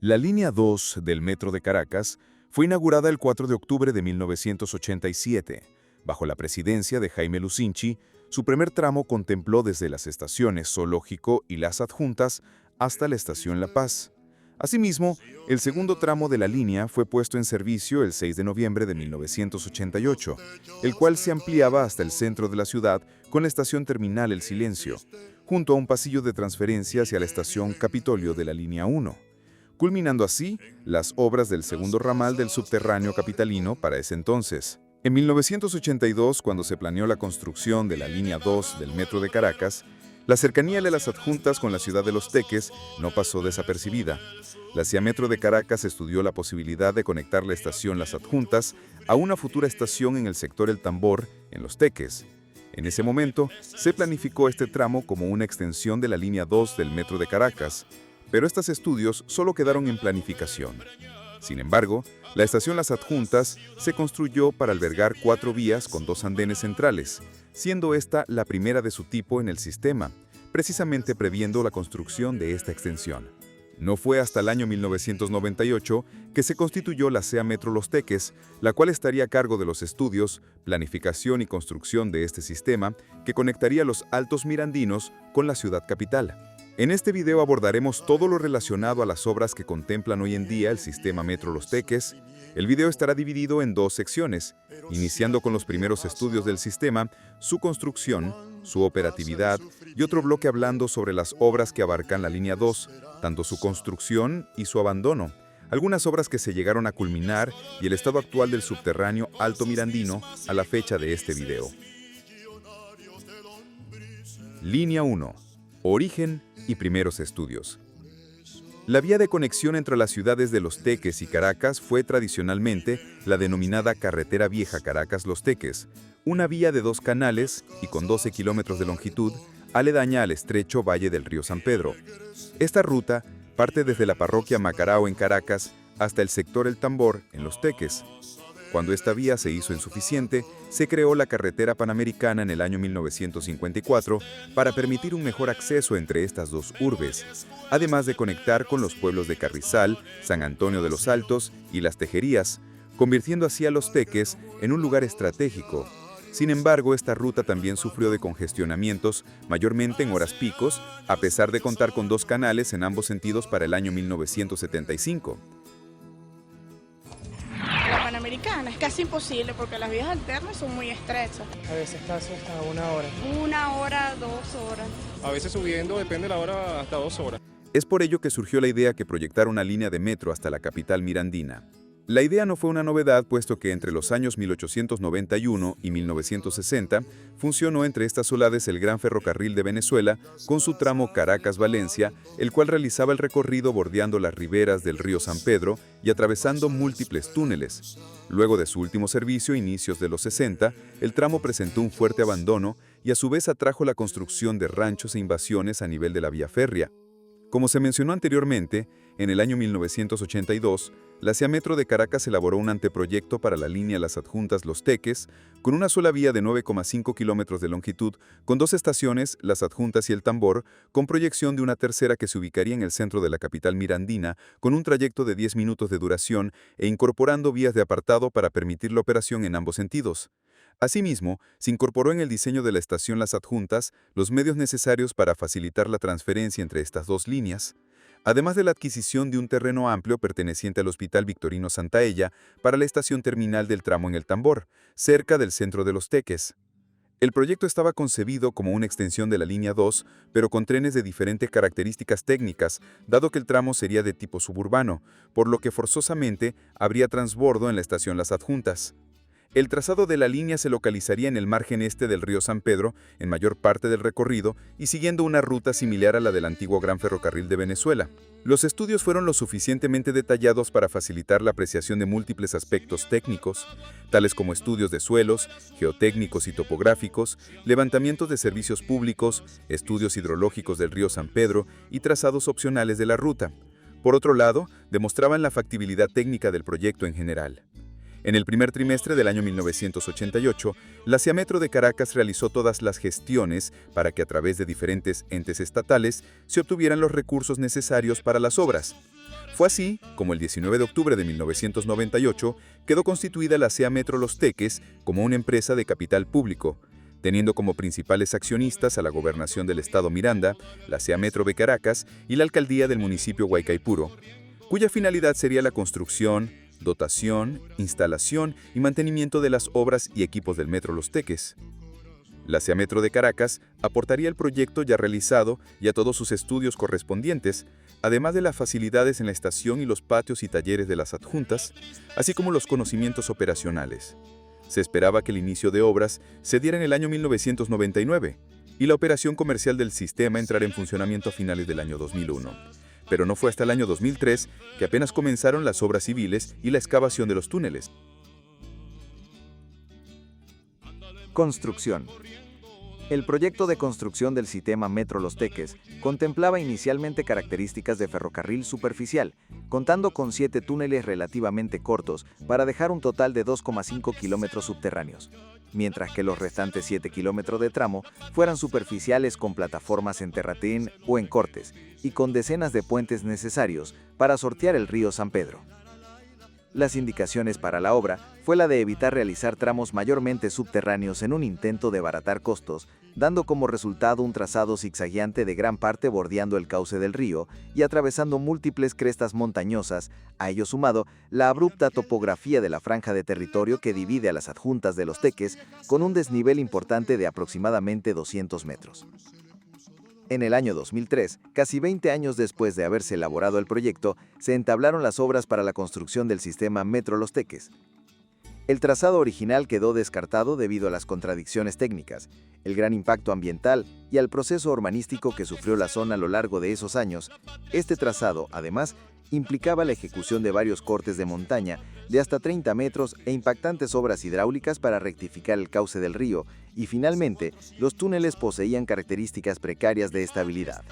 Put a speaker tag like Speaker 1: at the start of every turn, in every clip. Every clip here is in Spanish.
Speaker 1: La línea 2 del Metro de Caracas fue inaugurada el 4 de octubre de 1987. Bajo la presidencia de Jaime Lucinchi, su primer tramo contempló desde las estaciones Zoológico y Las Adjuntas hasta la estación La Paz. Asimismo, el segundo tramo de la línea fue puesto en servicio el 6 de noviembre de 1988, el cual se ampliaba hasta el centro de la ciudad con la estación terminal El Silencio, junto a un pasillo de transferencia hacia la estación Capitolio de la línea 1, culminando así las obras del segundo ramal del subterráneo capitalino para ese entonces. En 1982, cuando se planeó la construcción de la línea 2 del Metro de Caracas, la cercanía de Las Adjuntas con la ciudad de Los Teques no pasó desapercibida. La CIA Metro de Caracas estudió la posibilidad de conectar la estación Las Adjuntas a una futura estación en el sector El Tambor, en Los Teques. En ese momento, se planificó este tramo como una extensión de la línea 2 del Metro de Caracas, pero estos estudios solo quedaron en planificación. Sin embargo, la estación Las Adjuntas se construyó para albergar 4 vías con 2 andenes centrales, siendo esta la primera de su tipo en el sistema, precisamente previendo la construcción de esta extensión. No fue hasta el año 1998 que se constituyó la CIA Metro Los Teques, la cual estaría a cargo de los estudios, planificación y construcción de este sistema que conectaría los Altos Mirandinos con la ciudad capital. En este video abordaremos todo lo relacionado a las obras que contemplan hoy en día el sistema Metro Los Teques. El video estará dividido en 2 secciones, iniciando con los primeros estudios del sistema, su construcción, su operatividad y otro bloque hablando sobre las obras que abarcan la línea 2, tanto su construcción y su abandono, algunas obras que se llegaron a culminar y el estado actual del subterráneo Alto Mirandino a la fecha de este video. Línea 1. Origen y primeros estudios. La vía de conexión entre las ciudades de Los Teques y Caracas fue tradicionalmente la denominada Carretera Vieja Caracas-Los Teques, una vía de 2 canales y con 12 kilómetros de longitud, aledaña al estrecho Valle del Río San Pedro. Esta ruta parte desde la parroquia Macarao en Caracas hasta el sector El Tambor en Los Teques. Cuando esta vía se hizo insuficiente, se creó la carretera panamericana en el año 1954 para permitir un mejor acceso entre estas 2 urbes, además de conectar con los pueblos de Carrizal, San Antonio de los Altos y Las Tejerías, convirtiendo así a Los Teques en un lugar estratégico. Sin embargo, esta ruta también sufrió de congestionamientos, mayormente en horas picos, a pesar de contar con 2 canales en ambos sentidos para el año 1975.
Speaker 2: La Panamericana es casi imposible porque las vías alternas son muy estrechas.
Speaker 3: A veces casi hasta 1 hora.
Speaker 2: 1 hora, 2 horas.
Speaker 4: A veces subiendo, depende de la hora, hasta 2 horas.
Speaker 1: Es por ello que surgió la idea que proyectar una línea de metro hasta la capital mirandina. La idea no fue una novedad, puesto que entre los años 1891 y 1960 funcionó entre estas ciudades el Gran Ferrocarril de Venezuela con su tramo Caracas-Valencia, el cual realizaba el recorrido bordeando las riberas del río San Pedro y atravesando múltiples túneles. Luego de su último servicio, inicios de los 60, el tramo presentó un fuerte abandono y a su vez atrajo la construcción de ranchos e invasiones a nivel de la vía férrea. Como se mencionó anteriormente, en el año 1982, la CIA Metro de Caracas elaboró un anteproyecto para la línea Las Adjuntas Los Teques, con una sola vía de 9,5 kilómetros de longitud, con 2 estaciones, Las Adjuntas y El Tambor, con proyección de una tercera que se ubicaría en el centro de la capital mirandina, con un trayecto de 10 minutos de duración e incorporando vías de apartado para permitir la operación en ambos sentidos. Asimismo, se incorporó en el diseño de la estación Las Adjuntas los medios necesarios para facilitar la transferencia entre estas 2 líneas, además de la adquisición de un terreno amplio perteneciente al Hospital Victorino Santaella para la estación terminal del tramo en El Tambor, cerca del centro de Los Teques. El proyecto estaba concebido como una extensión de la línea 2, pero con trenes de diferentes características técnicas, dado que el tramo sería de tipo suburbano, por lo que forzosamente habría transbordo en la estación Las Adjuntas. El trazado de la línea se localizaría en el margen este del río San Pedro, en mayor parte del recorrido, y siguiendo una ruta similar a la del antiguo Gran Ferrocarril de Venezuela. Los estudios fueron lo suficientemente detallados para facilitar la apreciación de múltiples aspectos técnicos, tales como estudios de suelos, geotécnicos y topográficos, levantamientos de servicios públicos, estudios hidrológicos del río San Pedro y trazados opcionales de la ruta. Por otro lado, demostraban la factibilidad técnica del proyecto en general. En el primer trimestre del año 1988, la CIA Metro de Caracas realizó todas las gestiones para que a través de diferentes entes estatales se obtuvieran los recursos necesarios para las obras. Fue así como el 19 de octubre de 1998 quedó constituida la CEA Metro Los Teques como una empresa de capital público, teniendo como principales accionistas a la Gobernación del Estado Miranda, la CEA Metro de Caracas y la Alcaldía del municipio Huaycaipuro, cuya finalidad sería la construcción, dotación, instalación y mantenimiento de las obras y equipos del Metro Los Teques. La CEA Metro de Caracas aportaría el proyecto ya realizado y a todos sus estudios correspondientes, además de las facilidades en la estación y los patios y talleres de las adjuntas, así como los conocimientos operacionales. Se esperaba que el inicio de obras se diera en el año 1999 y la operación comercial del sistema entrara en funcionamiento a finales del año 2001. Pero no fue hasta el año 2003 que apenas comenzaron las obras civiles y la excavación de los túneles.
Speaker 5: Construcción. El proyecto de construcción del sistema Metro Los Teques contemplaba inicialmente características de ferrocarril superficial, contando con 7 túneles relativamente cortos para dejar un total de 2,5 kilómetros subterráneos, mientras que los restantes 7 kilómetros de tramo fueran superficiales con plataformas en terratín o en cortes y con decenas de puentes necesarios para sortear el río San Pedro. Las indicaciones para la obra fue la de evitar realizar tramos mayormente subterráneos en un intento de abaratar costos, dando como resultado un trazado zigzagueante de gran parte bordeando el cauce del río y atravesando múltiples crestas montañosas, a ello sumado la abrupta topografía de la franja de territorio que divide a las adjuntas de Los Teques con un desnivel importante de aproximadamente 200 metros. En el año 2003, casi 20 años después de haberse elaborado el proyecto, se entablaron las obras para la construcción del sistema Metro Los Teques. El trazado original quedó descartado debido a las contradicciones técnicas, el gran impacto ambiental y al proceso urbanístico que sufrió la zona a lo largo de esos años. Este trazado, además, implicaba la ejecución de varios cortes de montaña de hasta 30 metros e impactantes obras hidráulicas para rectificar el cauce del río, y finalmente, los túneles poseían características precarias de estabilidad.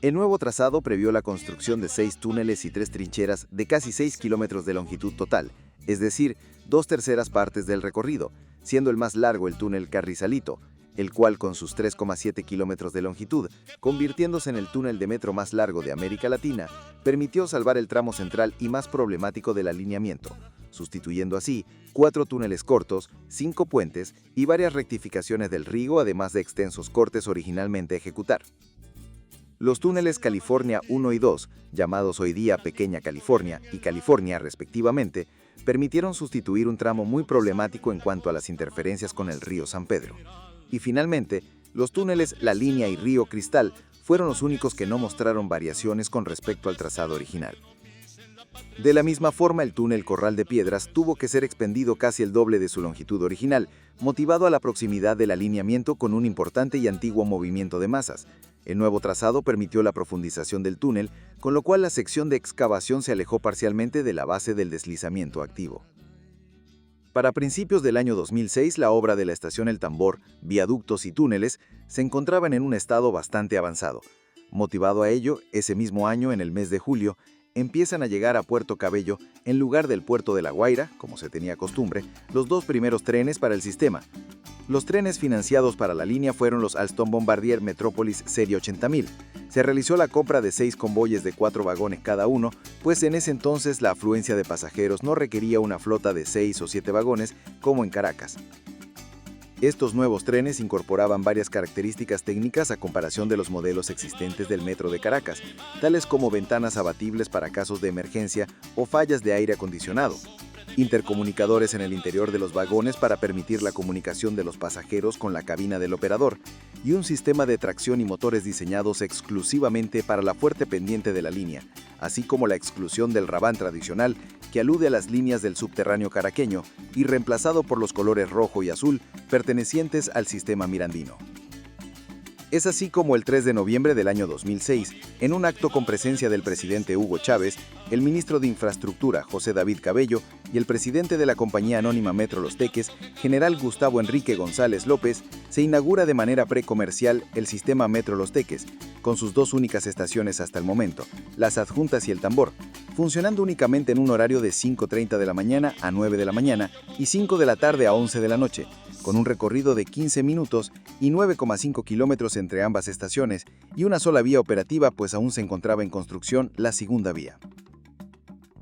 Speaker 5: El nuevo trazado previó la construcción de 6 túneles y 3 trincheras de casi 6 kilómetros de longitud total, es decir, 2/3 partes del recorrido, siendo el más largo el túnel Carrizalito, el cual con sus 3,7 kilómetros de longitud, convirtiéndose en el túnel de metro más largo de América Latina, permitió salvar el tramo central y más problemático del alineamiento, sustituyendo así 4 túneles cortos, 5 puentes y varias rectificaciones del río, además de extensos cortes originalmente a ejecutar. Los túneles California 1 y 2, llamados hoy día Pequeña California y California respectivamente, permitieron sustituir un tramo muy problemático en cuanto a las interferencias con el río San Pedro. Y finalmente, los túneles La Línea y Río Cristal fueron los únicos que no mostraron variaciones con respecto al trazado original. De la misma forma, el túnel Corral de Piedras tuvo que ser expendido casi el doble de su longitud original, motivado a la proximidad del alineamiento con un importante y antiguo movimiento de masas. El nuevo trazado permitió la profundización del túnel, con lo cual la sección de excavación se alejó parcialmente de la base del deslizamiento activo. Para principios del año 2006, la obra de la estación El Tambor, viaductos y túneles se encontraban en un estado bastante avanzado. Motivado a ello, ese mismo año, en el mes de julio, empiezan a llegar a Puerto Cabello, en lugar del puerto de La Guaira, como se tenía costumbre, los 2 primeros trenes para el sistema. Los trenes financiados para la línea fueron los Alstom Bombardier Metrópolis Serie 80.000. Se realizó la compra de 6 convoyes de 4 vagones cada uno, pues en ese entonces la afluencia de pasajeros no requería una flota de 6 o 7 vagones como en Caracas. Estos nuevos trenes incorporaban varias características técnicas a comparación de los modelos existentes del metro de Caracas, tales como ventanas abatibles para casos de emergencia o fallas de aire acondicionado, intercomunicadores en el interior de los vagones para permitir la comunicación de los pasajeros con la cabina del operador, y un sistema de tracción y motores diseñados exclusivamente para la fuerte pendiente de la línea, así como la exclusión del rabán tradicional que alude a las líneas del subterráneo caraqueño y reemplazado por los colores rojo y azul pertenecientes al sistema mirandino. Es así como el 3 de noviembre del año 2006, en un acto con presencia del presidente Hugo Chávez, el ministro de Infraestructura José David Cabello y el presidente de la compañía anónima Metro Los Teques, general Gustavo Enrique González López, se inaugura de manera precomercial el sistema Metro Los Teques, con sus 2 únicas estaciones hasta el momento, las Adjuntas y El Tambor, funcionando únicamente en un horario de 5:30 de la mañana a 9 de la mañana y 5 de la tarde a 11 de la noche,
Speaker 6: con un recorrido de 15 minutos y 9,5 kilómetros entre ambas estaciones y una sola vía operativa, pues aún se encontraba en construcción la segunda vía.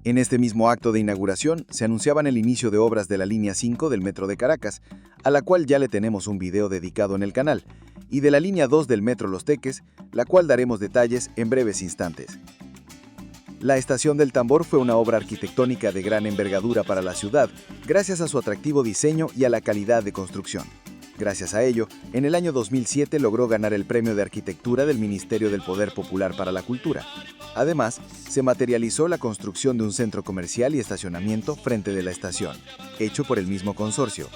Speaker 6: En este mismo acto de inauguración se anunciaban el inicio de obras de la línea 5 del Metro de Caracas, a la cual ya le tenemos un video dedicado en el canal, y de la línea 2 del Metro Los Teques, la cual daremos detalles en breves instantes. La Estación del Tambor fue una obra arquitectónica de gran envergadura para la ciudad, gracias a su atractivo diseño y a la calidad de construcción. Gracias a ello, en el año 2007 logró ganar el Premio de Arquitectura del Ministerio del Poder Popular para la Cultura. Además, se materializó la construcción de un centro comercial y estacionamiento frente de la estación, hecho por el mismo consorcio.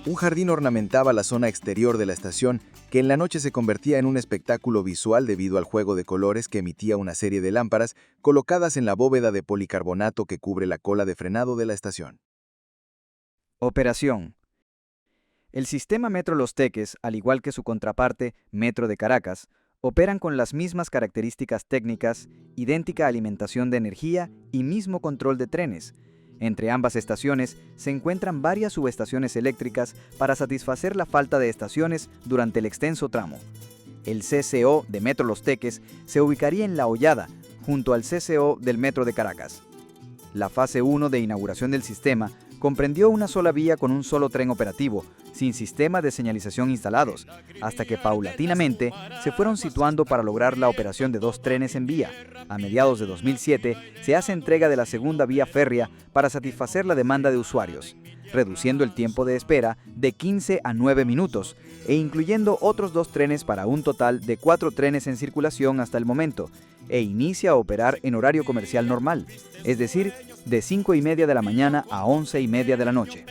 Speaker 6: Un jardín ornamentaba la zona exterior de la estación, que en la noche se convertía en un espectáculo visual debido al juego de colores que emitía una serie de lámparas colocadas en la bóveda de policarbonato que cubre la cola de frenado de la estación.
Speaker 5: Operación. El sistema Metro Los Teques, al igual que su contraparte, Metro de Caracas, operan con las mismas características técnicas, idéntica alimentación de energía y mismo control de trenes. Entre ambas estaciones se encuentran varias subestaciones eléctricas para satisfacer la falta de estaciones durante el extenso tramo. El CCO de Metro Los Teques se ubicaría en La Hollada, junto al CCO del Metro de Caracas. La fase 1 de inauguración del sistema comprendió una sola vía con un solo tren operativo, sin sistema de señalización instalados, hasta que paulatinamente se fueron situando para lograr la operación de 2 trenes en vía. A mediados de 2007 se hace entrega de la segunda vía férrea para satisfacer la demanda de usuarios, reduciendo el tiempo de espera de 15 a 9 minutos e incluyendo otros 2 trenes para un total de 4 trenes en circulación hasta el momento, e inicia a operar en horario comercial normal, es decir, de 5:30 de la mañana a 11:30 de la noche.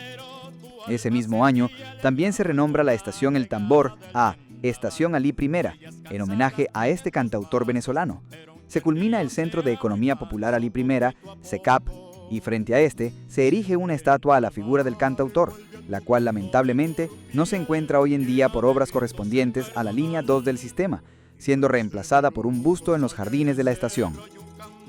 Speaker 5: Ese mismo año también se renombra la estación El Tambor a Estación Alí Primera, en homenaje a este cantautor venezolano. Se culmina el Centro de Economía Popular Alí Primera, CECAP, y frente a este se erige una estatua a la figura del cantautor, la cual lamentablemente no se encuentra hoy en día por obras correspondientes a la línea 2 del sistema, siendo reemplazada por un busto en los jardines de la estación.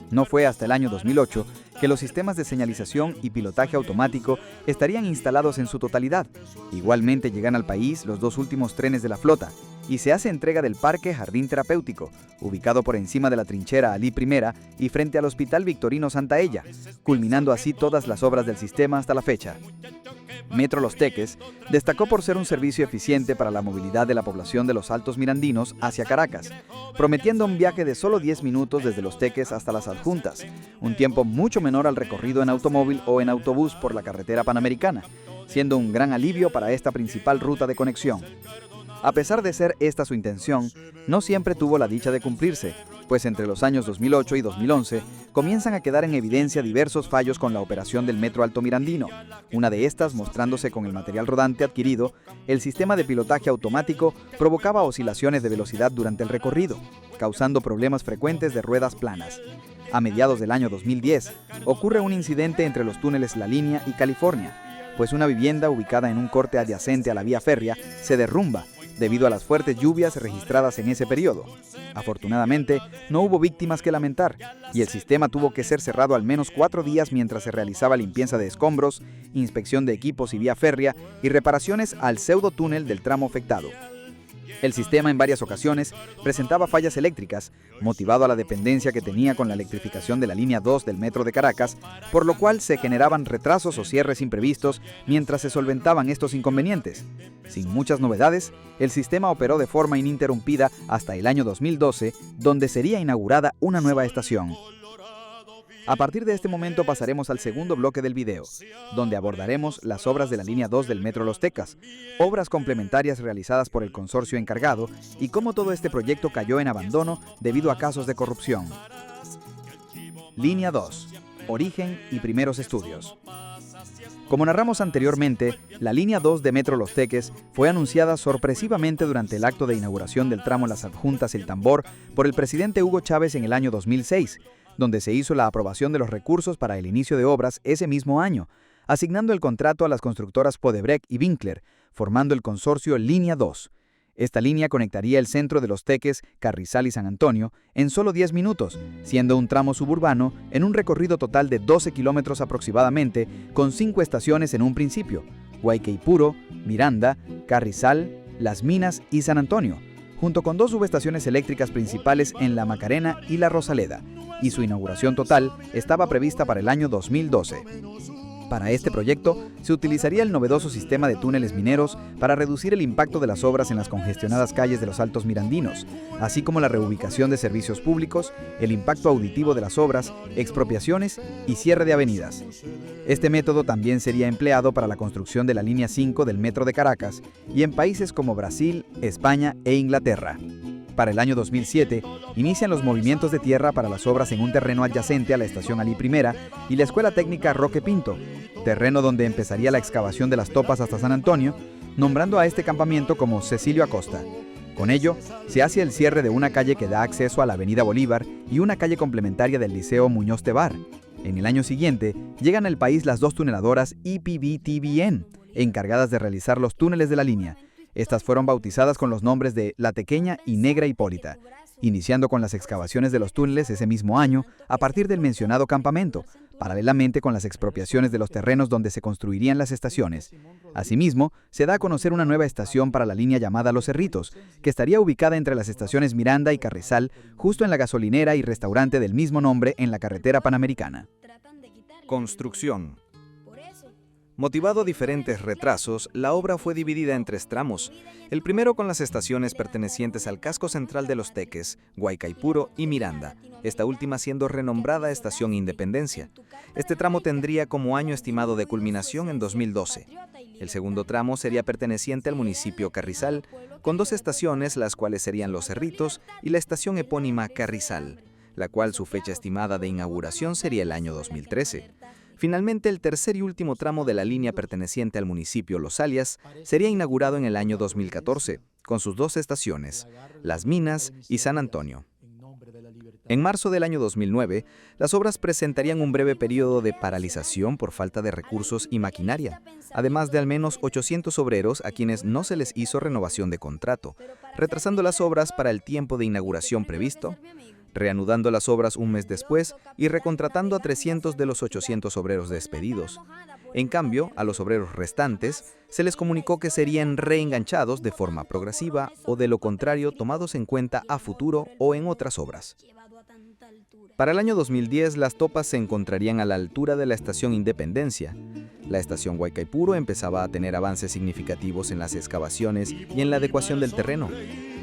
Speaker 5: No fue hasta el año 2008 que los sistemas de señalización y pilotaje automático estarían instalados en su totalidad. Igualmente llegan al país los 2 últimos trenes de la flota y se hace entrega del Parque Jardín Terapéutico, ubicado por encima de la trinchera Alí Primera y frente al Hospital Victorino Santaella, culminando así todas las obras del sistema hasta la fecha. Metro Los Teques destacó por ser un servicio eficiente para la movilidad de la población de los Altos Mirandinos hacia Caracas, prometiendo un viaje de solo 10 minutos desde Los Teques hasta las Adjuntas, un tiempo mucho menor al recorrido en automóvil o en autobús por la carretera panamericana, siendo un gran alivio para esta principal ruta de conexión. A pesar de ser esta su intención, no siempre tuvo la dicha de cumplirse, pues entre los años 2008 y 2011 comienzan a quedar en evidencia diversos fallos con la operación del Metro Alto Mirandino, una de estas mostrándose con el material rodante adquirido. El sistema de pilotaje automático provocaba oscilaciones de velocidad durante el recorrido, causando problemas frecuentes de ruedas planas. A mediados del año 2010, ocurre un incidente entre los túneles La Línea y California, pues una vivienda ubicada en un corte adyacente a la vía férrea se derrumba debido a las fuertes lluvias registradas en ese periodo. Afortunadamente, no hubo víctimas que lamentar, y el sistema tuvo que ser cerrado al menos 4 días mientras se realizaba limpieza de escombros, inspección de equipos y vía férrea y reparaciones al pseudotúnel del tramo afectado. El sistema en varias ocasiones presentaba fallas eléctricas, motivado a la dependencia que tenía con la electrificación de la línea 2 del Metro de Caracas, por lo cual se generaban retrasos o cierres imprevistos mientras se solventaban estos inconvenientes. Sin muchas novedades, el sistema operó de forma ininterrumpida hasta el año 2012, donde sería inaugurada una nueva estación. A partir de este momento pasaremos al segundo bloque del video, donde abordaremos las obras de la línea 2 del Metro Los Teques, obras complementarias realizadas por el consorcio encargado y cómo todo este proyecto cayó en abandono debido a casos de corrupción. Línea 2. Origen y primeros estudios. Como narramos anteriormente, la línea 2 de Metro Los Teques fue anunciada sorpresivamente durante el acto de inauguración del tramo Las Adjuntas El Tambor por el presidente Hugo Chávez en el año 2006, donde se hizo la aprobación de los recursos para el inicio de obras ese mismo año, asignando el contrato a las constructoras Podebrecht y Winkler, formando el consorcio Línea 2. Esta línea conectaría el centro de Los Teques, Carrizal y San Antonio en solo 10 minutos, siendo un tramo suburbano en un recorrido total de 12 kilómetros aproximadamente, con 5 estaciones en un principio,
Speaker 7: Guaycaipuro, Miranda, Carrizal, Las Minas y San Antonio, junto con 2 subestaciones eléctricas principales en La Macarena y La Rosaleda, y su inauguración total estaba prevista para el año 2012. Para este proyecto, se utilizaría el novedoso sistema de túneles mineros para reducir el impacto de las obras en las congestionadas calles de los Altos Mirandinos, así como la reubicación de servicios públicos, el impacto auditivo de las obras, expropiaciones y cierre de avenidas. Este método también sería empleado para la construcción de la línea 5 del Metro de Caracas y en países como Brasil, España e Inglaterra. Para el año 2007, inician los movimientos de tierra para las obras en un terreno adyacente a la estación Alí I y la Escuela Técnica Roque Pinto, terreno donde empezaría la excavación de las topas hasta San Antonio, nombrando a este campamento como Cecilio Acosta. Con ello, se hace el cierre de una calle que da acceso a la Avenida Bolívar y una calle complementaria del Liceo Muñoz Tebar. En el año siguiente, llegan al país las 2 tuneladoras IPB-TBN, encargadas de realizar los túneles de la línea. Estas fueron bautizadas con los nombres de La Tequeña y Negra Hipólita, iniciando con las excavaciones de los túneles ese mismo año a partir del mencionado campamento, paralelamente con las expropiaciones de los terrenos donde se construirían las estaciones. Asimismo, se da a conocer una nueva estación para la línea llamada Los Cerritos, que estaría ubicada entre las estaciones Miranda y Carrizal, justo en la gasolinera y restaurante del mismo nombre en la carretera Panamericana.
Speaker 5: Construcción. Motivado a diferentes retrasos, la obra fue dividida en 3 tramos. El primero con las estaciones pertenecientes al casco central de Los Teques, Guaycaipuro y Miranda, esta última siendo renombrada Estación Independencia. Este tramo tendría como año estimado de culminación en 2012. El segundo tramo sería perteneciente al municipio Carrizal, con 2 estaciones, las cuales serían Los Cerritos y la estación epónima Carrizal, la cual su fecha estimada de inauguración sería el año 2013. Finalmente, el tercer y último tramo de la línea perteneciente al municipio Los Alias sería inaugurado en el año 2014, con sus 2 estaciones, Las Minas y San Antonio. En marzo del año 2009, las obras presentarían un breve periodo de paralización por falta de recursos y maquinaria, además de al menos 800 obreros a quienes no se les hizo renovación de contrato, retrasando las obras para el tiempo de inauguración previsto, reanudando las obras un mes después y recontratando a 300 de los 800 obreros despedidos. En cambio, a los obreros restantes se les comunicó que serían reenganchados de forma progresiva o de lo contrario tomados en cuenta a futuro o en otras obras. Para el año 2010, las topas se encontrarían a la altura de la estación Independencia. La estación Guaycaipuro empezaba a tener avances significativos en las excavaciones y en la adecuación del terreno.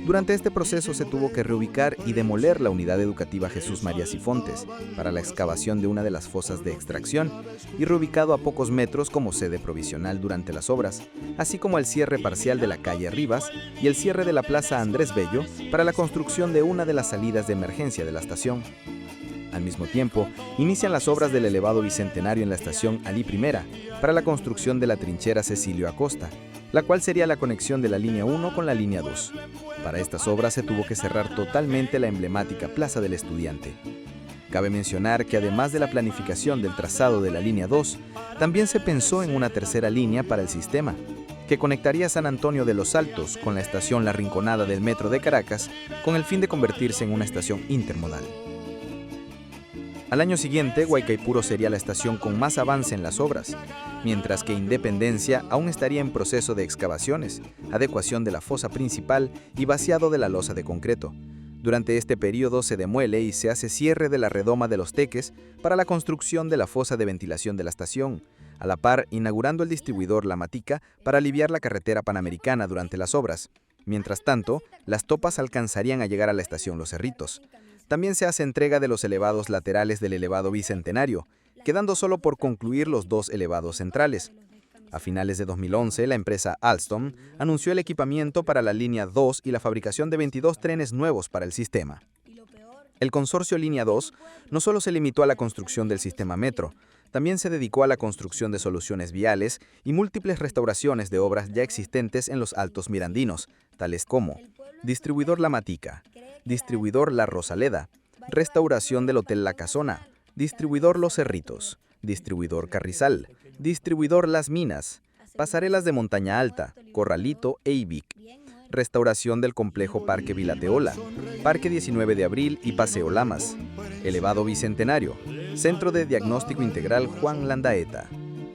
Speaker 5: Durante este proceso se tuvo que reubicar y demoler la unidad educativa Jesús María Sifontes para la excavación de una de las fosas de extracción y reubicado a pocos metros como sede provisional durante las obras, así como el cierre parcial de la calle Rivas y el cierre de la plaza Andrés Bello para la construcción de una de las salidas de emergencia de la estación. Al mismo tiempo, inician las obras del elevado bicentenario en la estación Alí I para la construcción de la trinchera Cecilio Acosta, la cual sería la conexión de la línea 1 con la línea 2. Para estas obras se tuvo que cerrar totalmente la emblemática Plaza del Estudiante. Cabe mencionar que además de la planificación del trazado de la línea 2, también se pensó en una tercera línea para el sistema, que conectaría San Antonio de los Altos con la estación La Rinconada del Metro de Caracas, con el fin de convertirse en una estación intermodal. Al año siguiente, Guaycaipuro sería la estación con más avance en las obras, mientras que Independencia aún estaría en proceso de excavaciones, adecuación de la fosa principal y vaciado de la losa de concreto. Durante este periodo se demuele y se hace cierre de la redoma de Los Teques para la construcción de la fosa de ventilación de la estación, a la par inaugurando el distribuidor La Matica para aliviar la carretera Panamericana durante las obras. Mientras tanto, las topas alcanzarían a llegar a la estación Los Cerritos. También se hace entrega de los elevados laterales del elevado bicentenario, quedando solo por concluir los 2 elevados centrales. A finales de 2011, la empresa Alstom anunció el equipamiento para la línea 2 y la fabricación de 22 trenes nuevos para el sistema. El consorcio Línea 2 no solo se limitó a la construcción del sistema metro, también se dedicó a la construcción de soluciones viales y múltiples restauraciones de obras ya existentes en los Altos Mirandinos, tales como distribuidor La Matica, distribuidor La Rosaleda, restauración del Hotel La Casona, distribuidor Los Cerritos, distribuidor Carrizal, distribuidor Las Minas, pasarelas de Montaña Alta, Corralito e Ibic, restauración del complejo Parque Vilateola, Parque 19 de Abril y Paseo Lamas, elevado bicentenario, Centro de Diagnóstico Integral Juan Landaeta,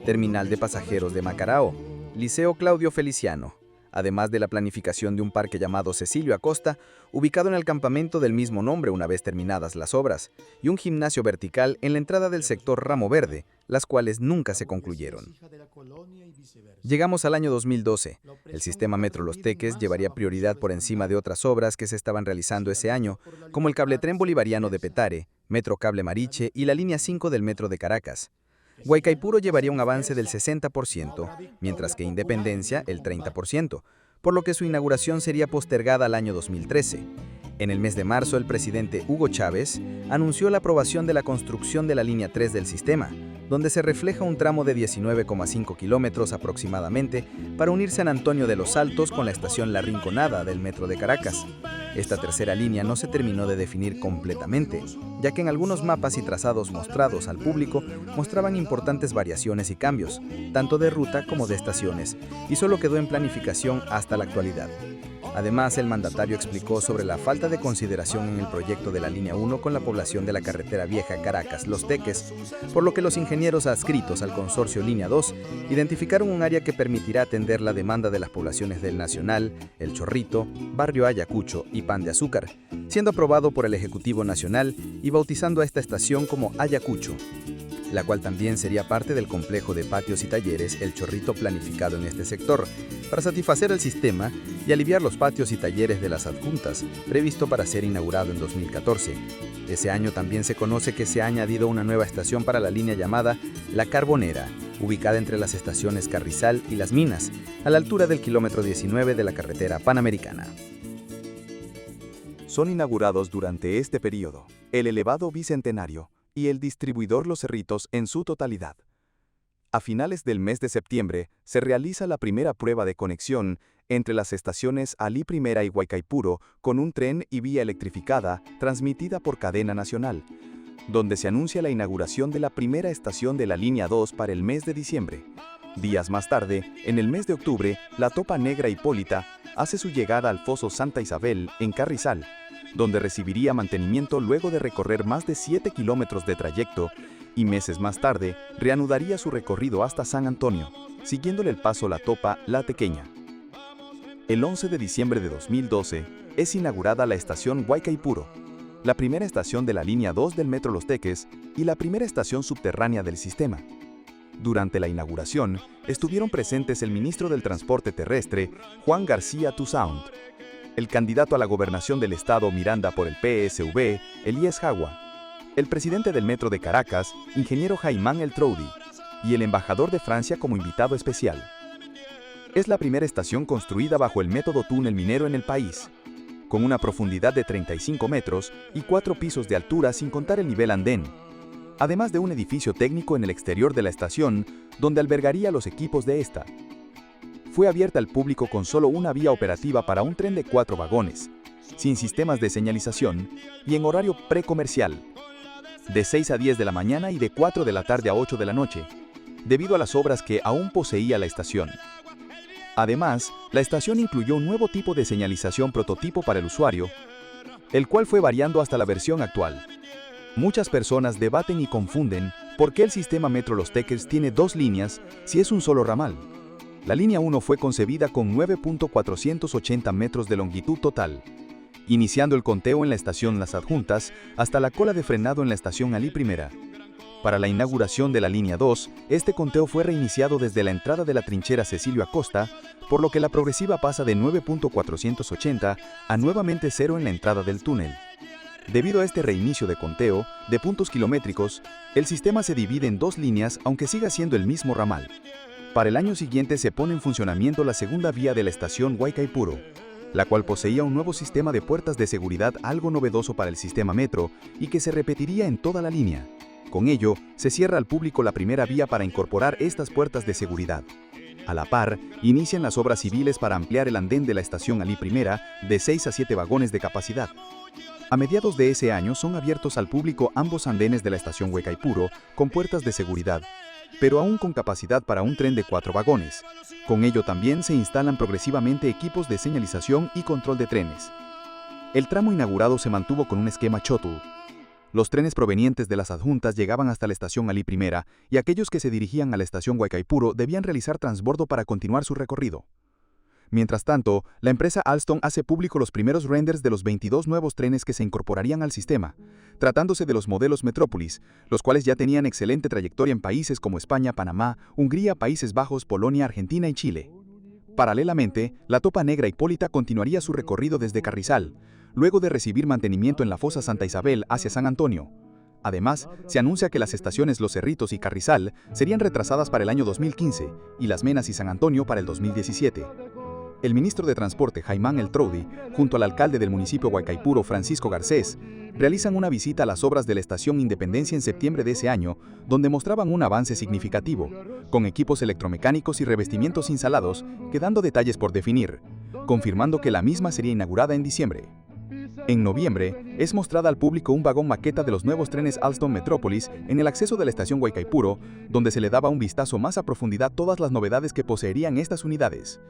Speaker 5: terminal de pasajeros de Macarao,
Speaker 8: Liceo Claudio Feliciano, además de la planificación de un parque llamado Cecilio Acosta, ubicado en el campamento del mismo nombre una vez terminadas las obras, y un gimnasio vertical en la entrada del sector Ramo Verde, las cuales nunca se concluyeron. Llegamos al año 2012. El sistema Metro Los Teques llevaría prioridad por encima de otras obras que se estaban realizando ese año, como el cabletren bolivariano de Petare, Metro Cable Mariche y la línea 5 del Metro de Caracas. Guaycaipuro llevaría un avance del 60%, mientras que Independencia el 30%, por lo que su inauguración sería postergada al año 2013. En el mes de marzo, el presidente Hugo Chávez anunció la aprobación de la construcción de la línea 3 del sistema, donde se refleja un tramo de 19,5 kilómetros aproximadamente para unir San Antonio de los Altos con la estación La Rinconada del Metro de Caracas. Esta tercera línea no se terminó de definir completamente, ya que en algunos mapas y trazados mostrados al público mostraban importantes variaciones y cambios, tanto de ruta como de estaciones, y solo quedó en planificación hasta la actualidad. Además, el mandatario explicó sobre la falta de consideración en el proyecto de la Línea 1 con la población de la carretera vieja Caracas-Los Teques, por lo que los ingenieros adscritos al consorcio Línea 2 identificaron un área que permitirá atender la demanda de las poblaciones del Nacional, El Chorrito, Barrio Ayacucho y Pan de Azúcar, siendo aprobado por el Ejecutivo Nacional y bautizando a esta estación como Ayacucho, la cual también sería parte del complejo de patios y talleres El Chorrito planificado en este sector, para satisfacer el sistema y aliviar los patios y talleres de las adjuntas, previsto para ser inaugurado en 2014. Ese año también se conoce que se ha añadido una nueva estación para la línea llamada La Carbonera, ubicada entre las estaciones Carrizal y Las Minas, a la altura del kilómetro 19 de la carretera Panamericana.
Speaker 5: Son inaugurados durante este periodo el elevado Bicentenario y el distribuidor Los Cerritos en su totalidad. A finales del mes de septiembre se realiza la primera prueba de conexión entre las estaciones Alí Primera y Guaycaipuro con un tren y vía electrificada transmitida por cadena nacional, donde se anuncia la inauguración de la primera estación de la línea 2 para el mes de diciembre. Días más tarde, en el mes de octubre, la Topa Negra Hipólita hace su llegada al Foso Santa Isabel, en Carrizal, donde recibiría mantenimiento luego de recorrer más de 7 kilómetros de trayecto, y meses más tarde reanudaría su recorrido hasta San Antonio, siguiéndole el paso la Topa La Tequeña. El 11 de diciembre de 2012 es inaugurada la estación Guaycaipuro, la primera estación de la línea 2 del Metro Los Teques y la primera estación subterránea del sistema. Durante la inauguración estuvieron presentes el ministro del Transporte Terrestre, Juan García Toussaint, el candidato a la gobernación del estado Miranda por el PSV, Elías Jagua, el presidente del Metro de Caracas, ingeniero Jaimán El Troudi, y el embajador de Francia como invitado especial. Es la primera estación construida bajo el método túnel minero en el país, con una profundidad de 35 metros y 4 pisos de altura sin contar el nivel andén, además de un edificio técnico en el exterior de la estación donde albergaría los equipos de esta. Fue abierta al público con solo una vía operativa para un tren de 4 vagones, sin sistemas de señalización y en horario precomercial, de 6 a 10 de la mañana y de 4 de la tarde a 8 de la noche, debido a las obras que aún poseía la estación. Además, la estación incluyó un nuevo tipo de señalización prototipo para el usuario, el cual fue variando hasta la versión actual. Muchas personas debaten y confunden por qué el sistema Metro Los Teques tiene 2 líneas si es un solo ramal. La línea 1 fue concebida con 9.480 metros de longitud total, iniciando el conteo en la estación Las Adjuntas hasta la cola de frenado en la estación Alí Primera. Para la inauguración de la línea 2, este conteo fue reiniciado desde la entrada de la trinchera Cecilio Acosta, por lo que la progresiva pasa de 9.480 a nuevamente 0 en la entrada del túnel. Debido a este reinicio de conteo de puntos kilométricos, el sistema se divide en 2 líneas aunque siga siendo el mismo ramal. Para el año siguiente se pone en funcionamiento la segunda vía de la estación Guaycaipuro, la cual poseía un nuevo sistema de puertas de seguridad algo novedoso para el sistema metro y que se repetiría en toda la línea. Con ello, se cierra al público la primera vía para incorporar estas puertas de seguridad. A la par, inician las obras civiles para ampliar el andén de la estación Alí Primera de 6 a 7 vagones de capacidad. A mediados de ese año son abiertos al público ambos andenes de la estación Guaycaipuro con puertas de seguridad, pero aún con capacidad para un tren de 4 vagones. Con ello también se instalan progresivamente equipos de señalización y control de trenes. El tramo inaugurado se mantuvo con un esquema shuttle,
Speaker 9: Los trenes provenientes de las adjuntas llegaban hasta la estación Ali Primera y aquellos que se dirigían a la estación Huaycaipuro debían realizar transbordo para continuar su recorrido. Mientras tanto, la empresa Alstom hace público los primeros renders de los 22 nuevos trenes que se incorporarían al sistema, tratándose de los modelos Metrópolis, los cuales ya tenían excelente trayectoria en países como España, Panamá, Hungría, Países Bajos, Polonia, Argentina y Chile. Paralelamente, la Topa Negra Hipólita continuaría su recorrido desde Carrizal, luego de recibir mantenimiento en la fosa Santa Isabel hacia San Antonio. Además, se anuncia que las estaciones Los Cerritos y Carrizal serían retrasadas para el año 2015 y Las Menas y San Antonio para el 2017. El ministro de Transporte, Jaimán El Troudi, junto al alcalde del municipio Huaycaipuro, Francisco Garcés, realizan una visita a las obras de la estación Independencia en septiembre de ese año, donde mostraban un avance significativo, con equipos electromecánicos y revestimientos instalados, quedando detalles por definir, confirmando que la misma sería inaugurada en diciembre. En noviembre, es mostrada al público un vagón maqueta de los nuevos trenes Alstom Metrópolis en el acceso de la estación Huaycaipuro, donde se le daba un vistazo más a profundidad todas las novedades que poseerían estas unidades.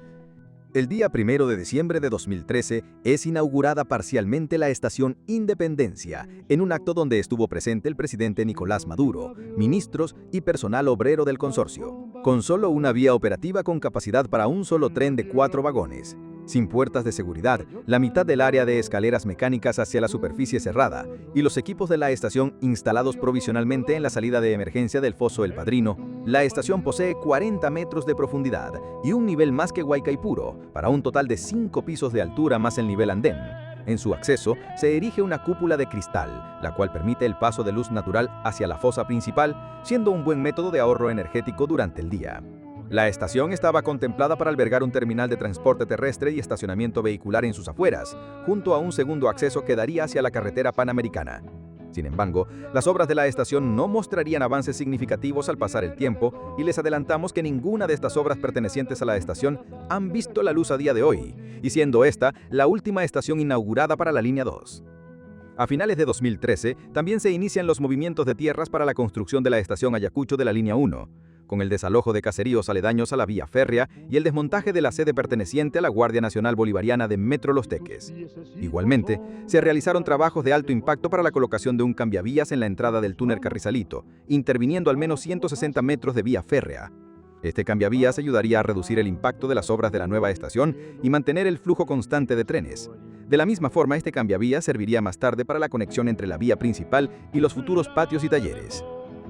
Speaker 8: El día 1 de diciembre de 2013 es inaugurada parcialmente la estación Independencia, en un acto donde estuvo presente el presidente Nicolás Maduro, ministros y personal obrero del consorcio, con solo una vía operativa con capacidad para un solo tren de 4 vagones. Sin puertas de seguridad, la mitad del área de escaleras mecánicas hacia la superficie cerrada y los equipos de la estación instalados provisionalmente en la salida de emergencia del Foso El Padrino, la estación posee 40 metros de profundidad y un nivel más que Huaycaipuro, para un total de 5 pisos de altura más el nivel andén. En su acceso se erige una cúpula de cristal, la cual permite el paso de luz natural hacia la fosa principal, siendo un buen método de ahorro energético durante el día. La estación estaba contemplada para albergar un terminal de transporte terrestre y estacionamiento vehicular en sus afueras, junto a un segundo acceso que daría hacia la carretera panamericana. Sin embargo, las obras de la estación no mostrarían avances significativos al pasar el tiempo, y les adelantamos que ninguna de estas obras pertenecientes a la estación han visto la luz a día de hoy, y siendo esta la última estación inaugurada para la línea 2. A finales de 2013, también se inician los movimientos de tierras para la construcción de la estación Ayacucho de la línea 1, con el desalojo de caseríos aledaños a la vía férrea y el desmontaje de la sede perteneciente a la Guardia Nacional Bolivariana de Metro Los Teques. Igualmente, se realizaron trabajos de alto impacto para la colocación de un cambiavías en la entrada del túnel Carrizalito, interviniendo al menos 160 metros de vía férrea. Este cambiavías ayudaría a reducir el impacto de las obras de la nueva estación y mantener el flujo constante de trenes. De la misma forma, este cambiavías serviría más tarde para la conexión entre la vía principal y los futuros patios y talleres.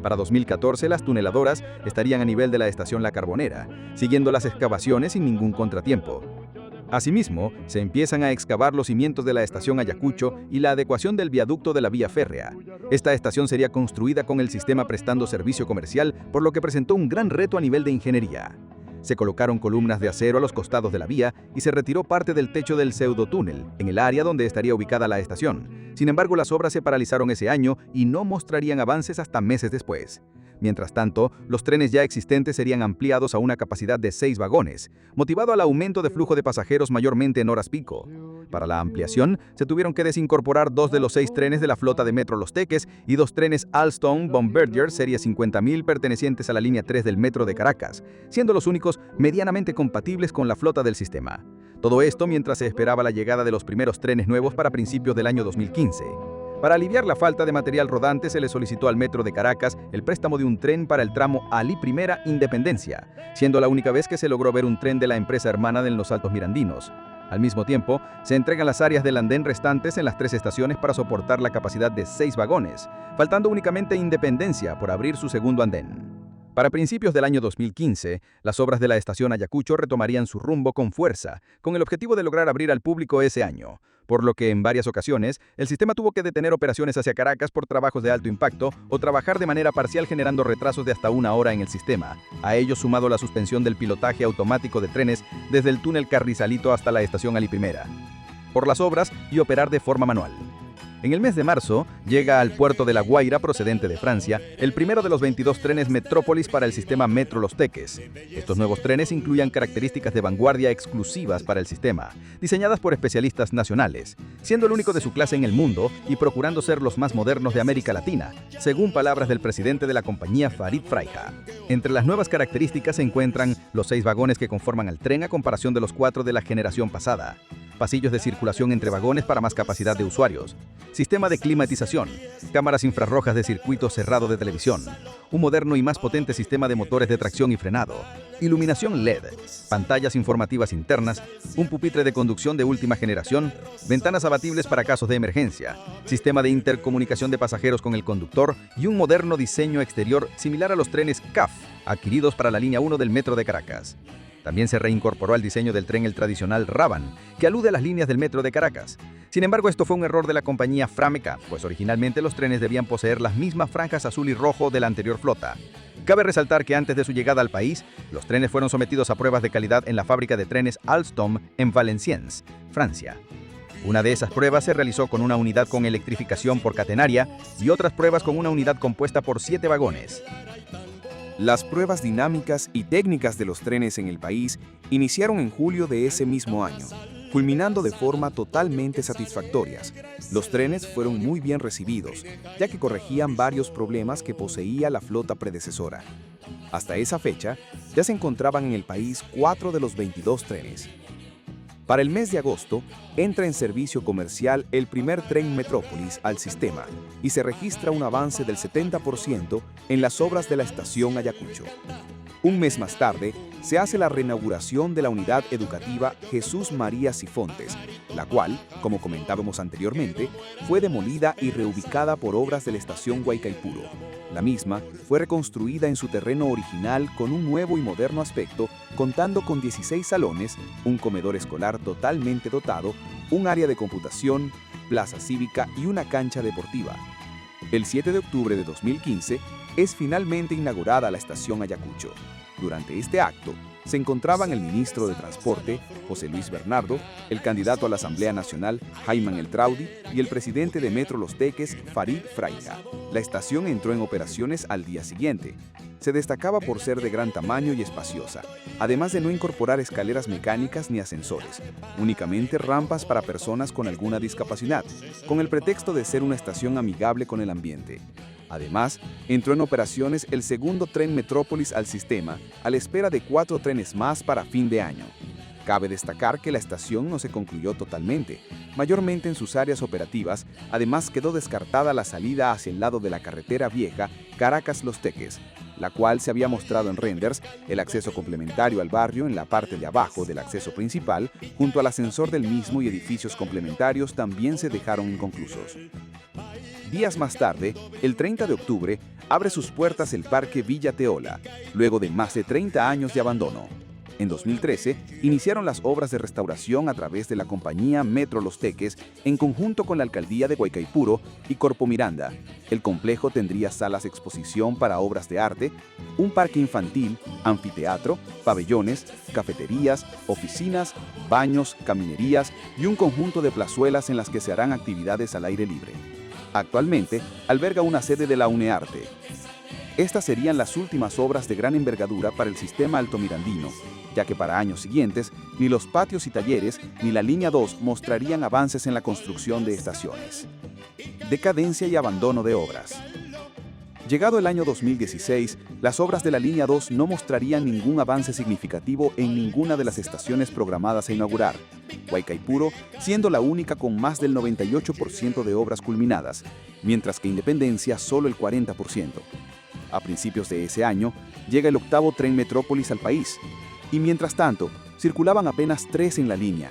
Speaker 8: Para 2014, las tuneladoras estarían a nivel de la estación La Carbonera, siguiendo las excavaciones sin ningún contratiempo. Asimismo, se empiezan a excavar los cimientos de la estación Ayacucho y la adecuación del viaducto de la vía férrea. Esta estación sería construida con el sistema prestando servicio comercial, por lo que presentó un gran reto a nivel de ingeniería. Se colocaron columnas de acero a los costados de la vía y se retiró parte del techo del pseudotúnel, en el área donde estaría ubicada la estación. Sin embargo, las obras se paralizaron ese año y no mostrarían avances hasta meses después. Mientras tanto, los trenes ya existentes serían ampliados a una capacidad de 6 vagones, motivado al aumento de flujo de pasajeros mayormente en horas pico. Para la ampliación, se tuvieron que desincorporar 2 de los 6 trenes de la flota de Metro Los Teques y 2 trenes Alstom Bombardier Serie 50.000 pertenecientes a la línea 3 del Metro de Caracas, siendo los únicos medianamente compatibles con la flota del sistema. Todo esto mientras se esperaba la llegada de los primeros trenes nuevos para principios del año 2015. Para aliviar la falta de material rodante, se le solicitó al Metro de Caracas el préstamo de un tren para el tramo Ali Primera Independencia, siendo la única vez que se logró ver un tren de la empresa hermana de los Altos Mirandinos. Al mismo tiempo, se entregan las áreas del andén restantes en las 3 estaciones para soportar la capacidad de 6 vagones, faltando únicamente Independencia por abrir su segundo andén. Para principios del año 2015, las obras de la estación Ayacucho retomarían su rumbo con fuerza, con el objetivo de lograr abrir al público ese año, por lo que en varias ocasiones el sistema tuvo que detener operaciones hacia Caracas por trabajos de alto impacto o trabajar de manera parcial generando retrasos de hasta 1 hora en el sistema, a ello sumado la suspensión del pilotaje automático de trenes desde el túnel Carrizalito hasta la estación Ali Primera, por las obras y operar de forma manual. En el mes de marzo, llega al puerto de La Guaira, procedente de Francia, el primero de los 22 trenes Metrópolis para el sistema Metro Los Teques. Estos nuevos trenes incluían características de vanguardia exclusivas para el sistema, diseñadas por especialistas nacionales, siendo el único de su clase en el mundo y procurando ser los más modernos de América Latina, según palabras del presidente de la compañía, Farid Fraija. Entre las nuevas características se encuentran los 6 vagones que conforman al tren a comparación de los 4 de la generación pasada, pasillos de circulación entre vagones para más capacidad de usuarios,
Speaker 10: sistema de climatización, cámaras infrarrojas de circuito cerrado de televisión, un moderno y más potente sistema de motores de tracción y frenado, iluminación LED, pantallas informativas internas, un pupitre de conducción de última generación, ventanas abatibles para casos de emergencia, sistema de intercomunicación de pasajeros con el conductor y un moderno diseño exterior similar a los trenes CAF, adquiridos para la línea 1 del Metro de Caracas. También se reincorporó al diseño del tren el tradicional Raban, que alude a las líneas del Metro de Caracas. Sin embargo, esto fue un error de la compañía Frameca, pues originalmente los trenes debían poseer las mismas franjas azul y rojo de la anterior flota. Cabe resaltar que antes de su llegada al país, los trenes fueron sometidos a pruebas de calidad en la fábrica de trenes Alstom en Valenciennes, Francia. Una de esas pruebas se realizó con una unidad con electrificación por catenaria y otras pruebas con una unidad compuesta por 7 vagones.
Speaker 11: Las pruebas dinámicas y técnicas de los trenes en el país iniciaron en julio de ese mismo año, culminando de forma totalmente satisfactorias. Los trenes fueron muy bien recibidos, ya que corregían varios problemas que poseía la flota predecesora. Hasta esa fecha, ya se encontraban en el país 4 de los 22 trenes. Para el mes de agosto, entra en servicio comercial el primer tren Metrópolis al sistema y se registra un avance del 70% en las obras de la estación Ayacucho. Un mes más tarde, se hace la reinauguración de la unidad educativa Jesús María Sifontes, la cual, como comentábamos anteriormente, fue demolida y reubicada por obras de la estación Guaycaipuro. La misma fue reconstruida en su terreno original con un nuevo y moderno aspecto, contando con 16 salones, un comedor escolar totalmente dotado, un área de computación, plaza cívica y una cancha deportiva. El 7 de octubre de 2015 es finalmente inaugurada la estación Ayacucho. Durante este acto, se encontraban el ministro de Transporte, José Luis Bernardo, el candidato a la Asamblea Nacional, Jaime El Traudi, y el presidente de Metro Los Teques, Farid Fraija. La estación entró en operaciones al día siguiente. Se destacaba por ser de gran tamaño y espaciosa, además de no incorporar escaleras mecánicas ni ascensores, únicamente rampas para personas con alguna discapacidad, con el pretexto de ser una estación amigable con el ambiente. Además, entró en operaciones el segundo tren Metrópolis al sistema, a la espera de 4 trenes más para fin de año. Cabe destacar que la estación no se concluyó totalmente, mayormente en sus áreas operativas, además quedó descartada la salida hacia el lado de la carretera vieja Caracas-Los Teques, la cual se había mostrado en renders, el acceso complementario al barrio en la parte de abajo del acceso principal, junto al ascensor del mismo y edificios complementarios también se dejaron inconclusos. Días más tarde, el 30 de octubre, abre sus puertas el Parque Villa Teola, luego de más de 30 años de abandono. En 2013, iniciaron las obras de restauración a través de la compañía Metro Los Teques en conjunto con la alcaldía de Guaycaipuro y Corpo Miranda. El complejo tendría salas de exposición para obras de arte, un parque infantil, anfiteatro, pabellones, cafeterías, oficinas, baños, caminerías y un conjunto de plazuelas en las que se harán actividades al aire libre. Actualmente, alberga una sede de la UNEARTE. Estas serían las últimas obras de gran envergadura para el sistema altomirandino, ya que para años siguientes, ni los patios y talleres ni la línea 2 mostrarían avances en la construcción de estaciones. Decadencia y abandono de obras. Llegado el año 2016, las obras de la línea 2 no mostrarían ningún avance significativo en ninguna de las estaciones programadas a inaugurar, Guaycaipuro siendo la única con más del 98% de obras culminadas, mientras que Independencia solo el 40%. A principios de ese año, llega el octavo tren Metrópolis al país, y mientras tanto, circulaban apenas 3 en la línea.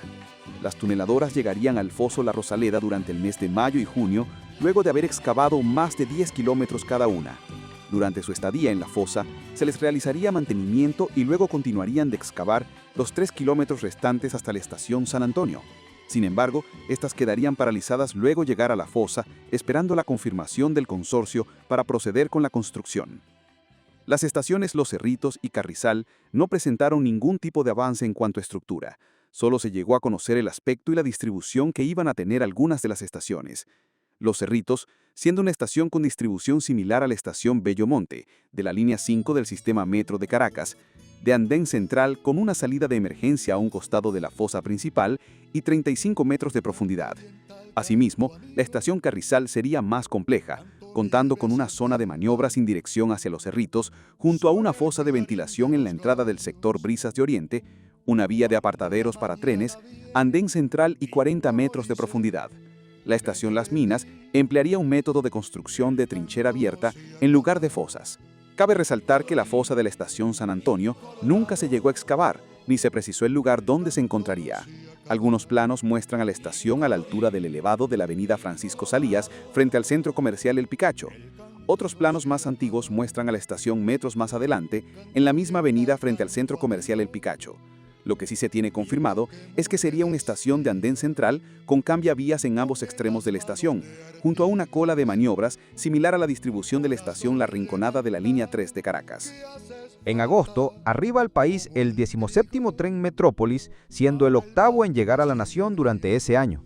Speaker 11: Las tuneladoras llegarían al foso La Rosaleda durante el mes de mayo y junio, luego de haber excavado más de 10 kilómetros cada una. Durante su estadía en la fosa, se les realizaría mantenimiento y luego continuarían de excavar los 3 kilómetros restantes hasta la estación San Antonio. Sin embargo, estas quedarían paralizadas luego llegar a la fosa, esperando la confirmación del consorcio para proceder con la construcción. Las estaciones Los Cerritos y Carrizal no presentaron ningún tipo de avance en cuanto a estructura. Solo se llegó a conocer el aspecto y la distribución que iban a tener algunas de las estaciones. Los Cerritos, siendo una estación con distribución similar a la estación Bellomonte, de la línea 5 del sistema Metro de Caracas, de andén central con una salida de emergencia a un costado de la fosa principal y 35 metros de profundidad. Asimismo, la estación Carrizal sería más compleja, contando con una zona de maniobra sin dirección hacia Los Cerritos, junto a una fosa de ventilación en la entrada del sector Brisas de Oriente, una vía de apartaderos para trenes, andén central y 40 metros de profundidad. la estación Las Minas emplearía un método de construcción de trinchera abierta en lugar de fosas. Cabe resaltar que la fosa de la estación San Antonio nunca se llegó a excavar, ni se precisó el lugar donde se encontraría. Algunos planos muestran a la estación a la altura del elevado de la avenida Francisco Salías frente al centro comercial El Picacho. Otros planos más antiguos muestran a la estación metros más adelante, en la misma avenida frente al centro comercial El Picacho. Lo que sí se tiene confirmado es que sería una estación de andén central con cambiavías en ambos extremos de la estación, junto a una cola de maniobras similar a la distribución de la estación La Rinconada de la línea 3 de Caracas.
Speaker 10: En agosto, arriba al país el 17º tren Metrópolis, siendo el 8º en llegar a la nación durante ese año.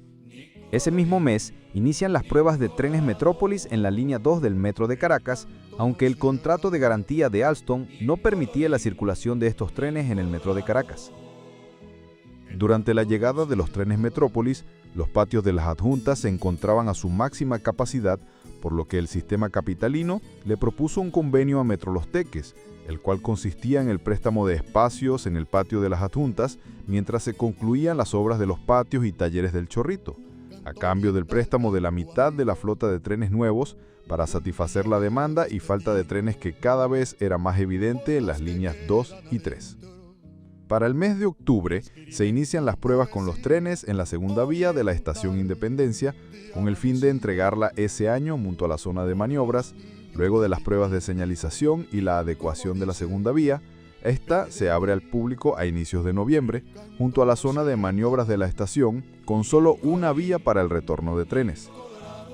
Speaker 10: Ese mismo mes, inician las pruebas de trenes Metrópolis en la línea 2 del Metro de Caracas, aunque el contrato de garantía de Alstom no permitía la circulación de estos trenes en el Metro de Caracas.
Speaker 9: Durante la llegada de los trenes Metrópolis, los patios de las adjuntas se encontraban a su máxima capacidad, por lo que el sistema capitalino le propuso un convenio a Metro Los Teques, el cual consistía en el préstamo de espacios en el patio de las adjuntas mientras se concluían las obras de los patios y talleres del Chorrito, a cambio del préstamo de la mitad de la flota de trenes nuevos para satisfacer la demanda y falta de trenes que cada vez era más evidente en las líneas 2 y 3. Para el mes de octubre se inician las pruebas con los trenes en la segunda vía de la Estación Independencia, con el fin de entregarla ese año junto a la zona de maniobras. Luego de las pruebas de señalización y la adecuación de la segunda vía, esta se abre al público a inicios de noviembre, junto a la zona de maniobras de la estación, con solo una vía para el retorno de trenes.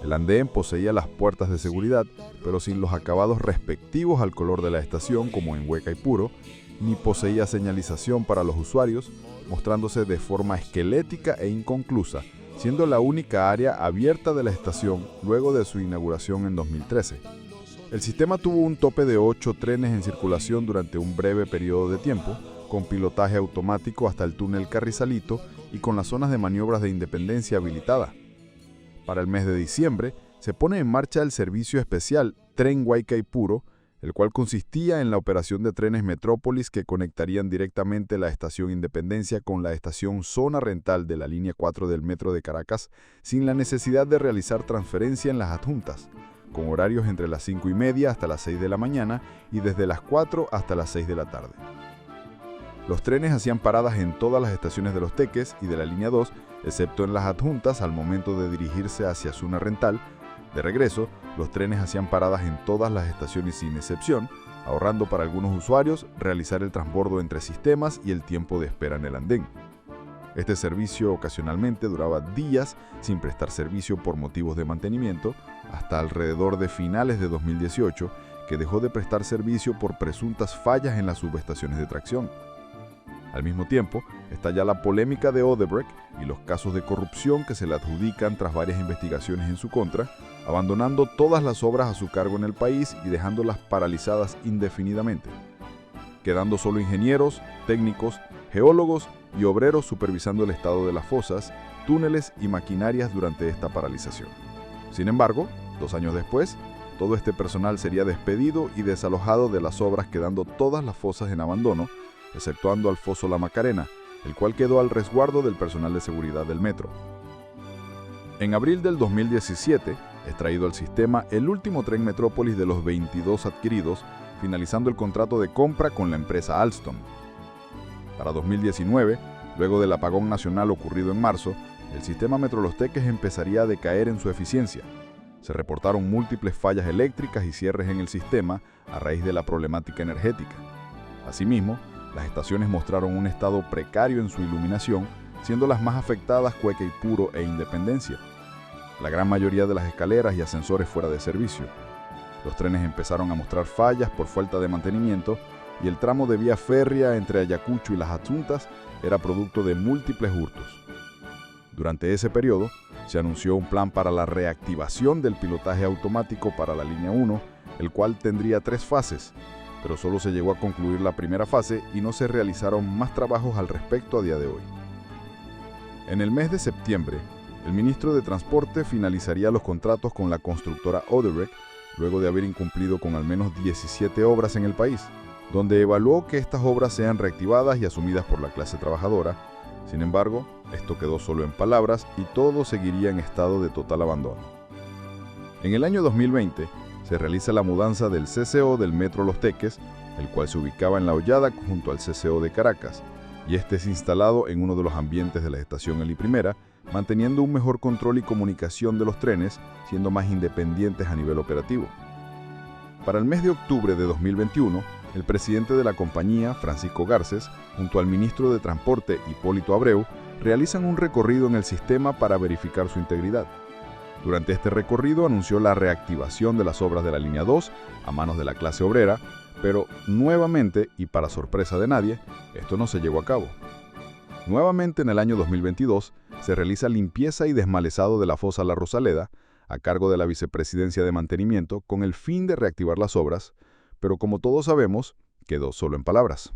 Speaker 9: El andén poseía las puertas de seguridad, pero sin los acabados respectivos al color de la estación como en Huaycaipuro, ni poseía señalización para los usuarios, mostrándose de forma esquelética e inconclusa, siendo la única área abierta de la estación luego de su inauguración en 2013. El sistema tuvo un tope de 8 trenes en circulación durante un breve periodo de tiempo, con pilotaje automático hasta el túnel Carrizalito y con las zonas de maniobras de Independencia habilitada. Para el mes de diciembre, se pone en marcha el servicio especial Tren Huaycaipuro, el cual consistía en la operación de trenes Metrópolis que conectarían directamente la estación Independencia con la estación Zona Rental de la línea 4 del Metro de Caracas, sin la necesidad de realizar transferencia en las adjuntas, con horarios entre las 5:30 hasta las 6 de la mañana y desde las 4 hasta las 6 de la tarde. Los trenes hacían paradas en todas las estaciones de Los Teques y de la línea 2, excepto en las adjuntas al momento de dirigirse hacia Zona Rental. De regreso, los trenes hacían paradas en todas las estaciones sin excepción, ahorrando para algunos usuarios realizar el transbordo entre sistemas y el tiempo de espera en el andén. Este servicio ocasionalmente duraba días sin prestar servicio por motivos de mantenimiento, hasta alrededor de finales de 2018, que dejó de prestar servicio por presuntas fallas en las subestaciones de tracción. Al mismo tiempo, estalla la polémica de Odebrecht y los casos de corrupción que se le adjudican tras varias investigaciones en su contra, abandonando todas las obras a su cargo en el país y dejándolas paralizadas indefinidamente, quedando solo ingenieros, técnicos, geólogos y obreros supervisando el estado de las fosas, túneles y maquinarias durante esta paralización. Sin embargo, 2 años después, todo este personal sería despedido y desalojado de las obras, quedando todas las fosas en abandono, exceptuando al foso La Macarena, el cual quedó al resguardo del personal de seguridad del metro. En abril del 2017, es traído al sistema el último tren Metrópolis de los 22 adquiridos, finalizando el contrato de compra con la empresa Alstom. Para 2019, luego del apagón nacional ocurrido en marzo, el sistema Metro Los Teques empezaría a decaer en su eficiencia. Se reportaron múltiples fallas eléctricas y cierres en el sistema a raíz de la problemática energética. Asimismo, las estaciones mostraron un estado precario en su iluminación, siendo las más afectadas Huaycaipuro e Independencia. La gran mayoría de las escaleras y ascensores fuera de servicio. Los trenes empezaron a mostrar fallas por falta de mantenimiento y el tramo de vía férrea entre Ayacucho y las adjuntas era producto de múltiples hurtos. Durante ese periodo, se anunció un plan para la reactivación del pilotaje automático para la línea 1, el cual tendría 3 fases, pero solo se llegó a concluir la primera fase y no se realizaron más trabajos al respecto a día de hoy. En el mes de septiembre, el ministro de Transporte finalizaría los contratos con la constructora Odebrecht, luego de haber incumplido con al menos 17 obras en el país, donde evaluó que estas obras sean reactivadas y asumidas por la clase trabajadora. Sin embargo, Esto quedó solo en palabras y todo seguiría en estado de total abandono. En el año 2020 se realiza la mudanza del CCO del Metro Los Teques, el cual se ubicaba en La Hollada junto al CCO de Caracas, y este es instalado en uno de los ambientes de la estación El I, manteniendo un mejor control y comunicación de los trenes, siendo más independientes a nivel operativo. Para el mes de octubre de 2021, el presidente de la compañía, Francisco Garces, junto al ministro de Transporte, Hipólito Abreu, realizan un recorrido en el sistema para verificar su integridad. Durante este recorrido anunció la reactivación de las obras de la línea 2 a manos de la clase obrera, pero nuevamente, y para sorpresa de nadie, esto no se llevó a cabo. Nuevamente en el año 2022 se realiza limpieza y desmalezado de la fosa La Rosaleda, a cargo de la Vicepresidencia de Mantenimiento, con el fin de reactivar las obras, pero como todos sabemos, quedó solo en palabras.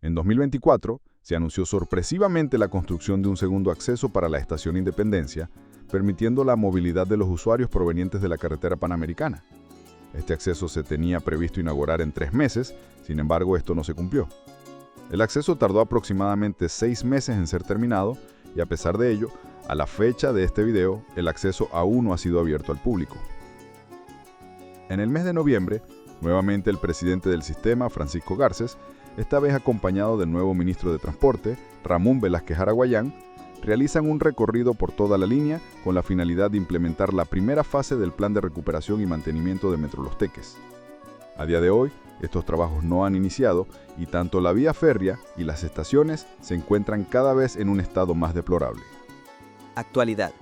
Speaker 9: En 2024 se anunció sorpresivamente la construcción de un segundo acceso para la Estación Independencia, permitiendo la movilidad de los usuarios provenientes de la carretera panamericana. Este acceso se tenía previsto inaugurar en 3 meses, sin embargo esto no se cumplió. El acceso tardó aproximadamente 6 meses en ser terminado y a pesar de ello, a la fecha de este video, el acceso aún no ha sido abierto al público. En el mes de noviembre, nuevamente el presidente del sistema, Francisco Garces, esta vez acompañado del nuevo ministro de Transporte, Ramón Velázquez Araguayán, realizan un recorrido por toda la línea con la finalidad de implementar la primera fase del plan de recuperación y mantenimiento de Metro Los Teques. A día de hoy, estos trabajos no han iniciado y tanto la vía férrea y las estaciones se encuentran cada vez en un estado más deplorable.
Speaker 7: Actualidad.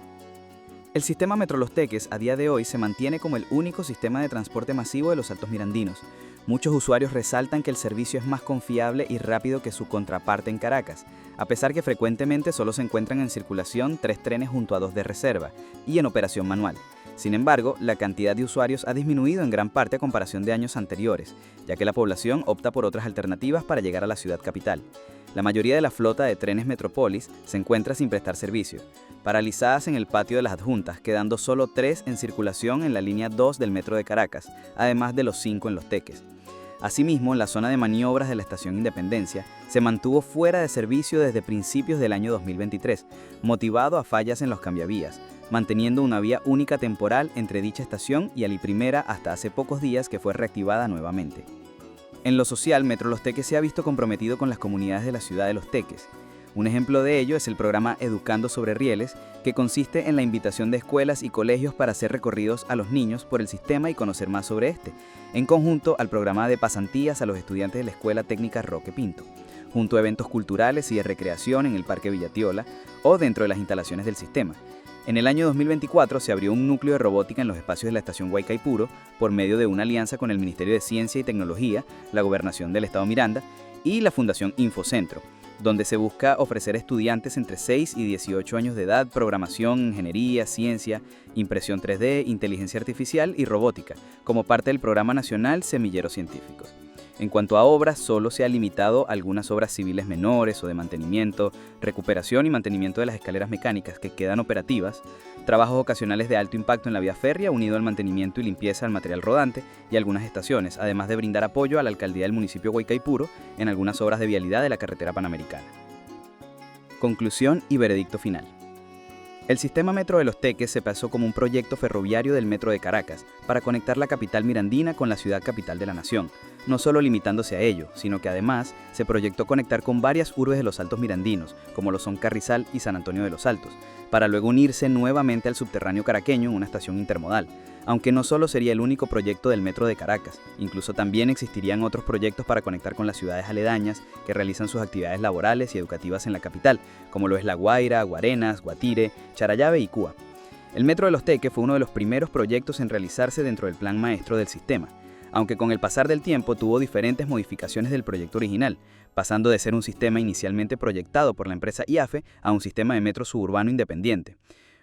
Speaker 7: El sistema Metro Los Teques a día de hoy se mantiene como el único sistema de transporte masivo de los Altos Mirandinos. Muchos usuarios resaltan que el servicio es más confiable y rápido que su contraparte en Caracas, a pesar que frecuentemente solo se encuentran en circulación 3 trenes junto a 2 de reserva y en operación manual. Sin embargo, la cantidad de usuarios ha disminuido en gran parte a comparación de años anteriores, ya que la población opta por otras alternativas para llegar a la ciudad capital. La mayoría de la flota de trenes Metropolis se encuentra sin prestar servicio, paralizadas en el patio de las adjuntas, quedando solo 3 en circulación en la línea 2 del Metro de Caracas, además de los 5 en Los Teques. Asimismo, en la zona de maniobras de la Estación Independencia, se mantuvo fuera de servicio desde principios del año 2023, motivado a fallas en los cambiavías, manteniendo una vía única temporal entre dicha estación y Ali Primera hasta hace pocos días que fue reactivada nuevamente. En lo social, Metro Los Teques se ha visto comprometido con las comunidades de la ciudad de Los Teques. Un ejemplo de ello es el programa Educando sobre Rieles, que consiste en la invitación de escuelas y colegios para hacer recorridos a los niños por el sistema y conocer más sobre este, en conjunto al programa de pasantías a los estudiantes de la Escuela Técnica Roque Pinto, junto a eventos culturales y de recreación en el Parque Villatiola o dentro de las instalaciones del sistema. En el año 2024 se abrió un núcleo de robótica en los espacios de la estación Guaycaipuro por medio de una alianza con el Ministerio de Ciencia y Tecnología, la Gobernación del Estado Miranda y la Fundación Infocentro, donde se busca ofrecer a estudiantes entre 6 y 18 años de edad programación, ingeniería, ciencia, impresión 3D, inteligencia artificial y robótica, como parte del Programa Nacional Semilleros Científicos. En cuanto a obras, solo se ha limitado a algunas obras civiles menores o de mantenimiento, recuperación y mantenimiento de las escaleras mecánicas que quedan operativas, trabajos ocasionales de alto impacto en la vía férrea unido al mantenimiento y limpieza del material rodante y algunas estaciones, además de brindar apoyo a la alcaldía del municipio de Guaycaipuro en algunas obras de vialidad de la carretera panamericana. Conclusión y veredicto final. El sistema Metro de Los Teques se pasó como un proyecto ferroviario del Metro de Caracas para conectar la capital mirandina con la ciudad capital de la nación, no solo limitándose a ello, sino que además se proyectó conectar con varias urbes de los Altos Mirandinos, como lo son Carrizal y San Antonio de los Altos, para luego unirse nuevamente al subterráneo caraqueño en una estación intermodal, aunque no solo sería el único proyecto del Metro de Caracas, incluso también existirían otros proyectos para conectar con las ciudades aledañas que realizan sus actividades laborales y educativas en la capital, como lo es La Guaira, Guarenas, Guatire, Charallave y Cúa. El Metro de Los Teques fue uno de los primeros proyectos en realizarse dentro del plan maestro del sistema, aunque con el pasar del tiempo tuvo diferentes modificaciones del proyecto original, pasando de ser un sistema inicialmente proyectado por la empresa IAFE a un sistema de metro suburbano independiente.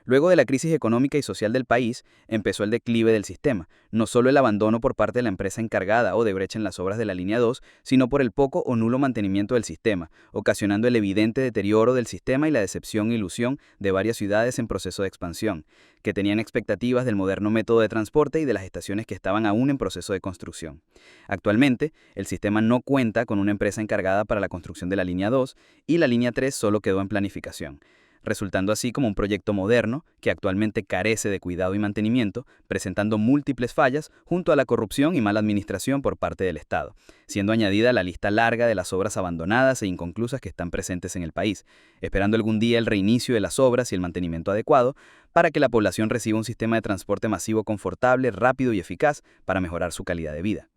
Speaker 7: Luego de la crisis económica y social del país, empezó el declive del sistema, no solo el abandono por parte de la empresa encargada Odebrecht en las obras de la línea 2, sino por el poco o nulo mantenimiento del sistema, ocasionando el evidente deterioro del sistema y la decepción e ilusión de varias ciudades en proceso de expansión, que tenían expectativas del moderno método de transporte y de las estaciones que estaban aún en proceso de construcción. Actualmente, el sistema no cuenta con una empresa encargada para la construcción de la línea 2 y la línea 3 solo quedó en planificación, resultando así como un proyecto moderno que actualmente carece de cuidado y mantenimiento, presentando múltiples fallas junto a la corrupción y mala administración por parte del Estado, siendo añadida la lista larga de las obras abandonadas e inconclusas que están presentes en el país, esperando algún día el reinicio de las obras y el mantenimiento adecuado para que la población reciba un sistema de transporte masivo confortable, rápido y eficaz para mejorar su calidad de vida.